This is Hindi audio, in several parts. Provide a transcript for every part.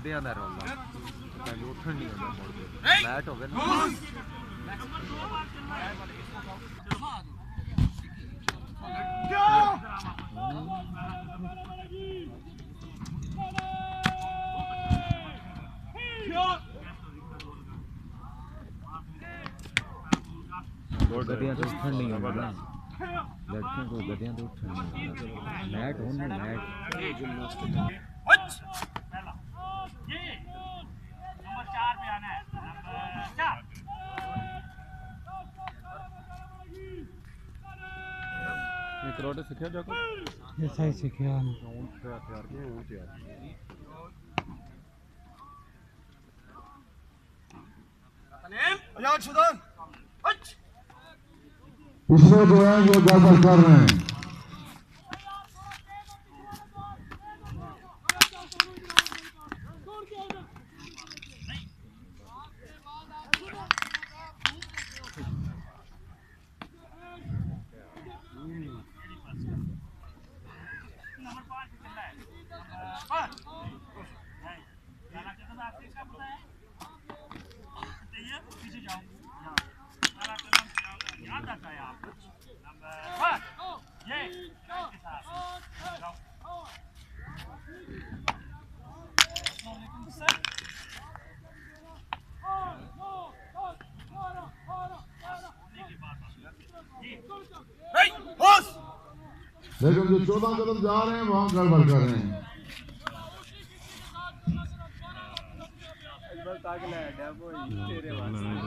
गधियां दा रौला पहले उठन नहीं होंदा मुड़ के मैट हो गए ना गधियां तो उठन नहीं होंदा ना लड़कियों को गधियां तो उठन नहीं होंदा मैट हो ना मैट नंबर 4 पे आना है नंबर 4 ये कराटे सीखा जाको ऐसा ही सीखा ना हथियार के वो यार आजाद सुदान पिछले जो है ये गड़बड़ कर रहे हैं याद आता है आप नंबर 5 ये के साथ जाओ अस्सलाम सर लेकिन जो 14 कदम जा रहे हैं वहां गड़बड़ कर रहे हैं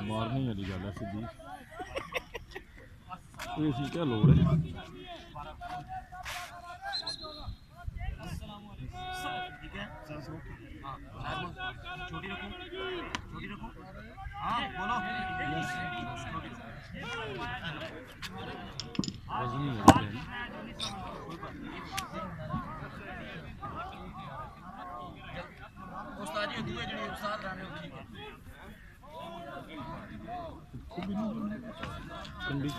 मारनी वाली गल है सीधी कोई सी क्या लोड़ है ठीक है छोटी रखो हाँ बोलो वजन नहीं होता है उस्ताद जी दूए जने उस्ताद रहने ठीक है ठंडी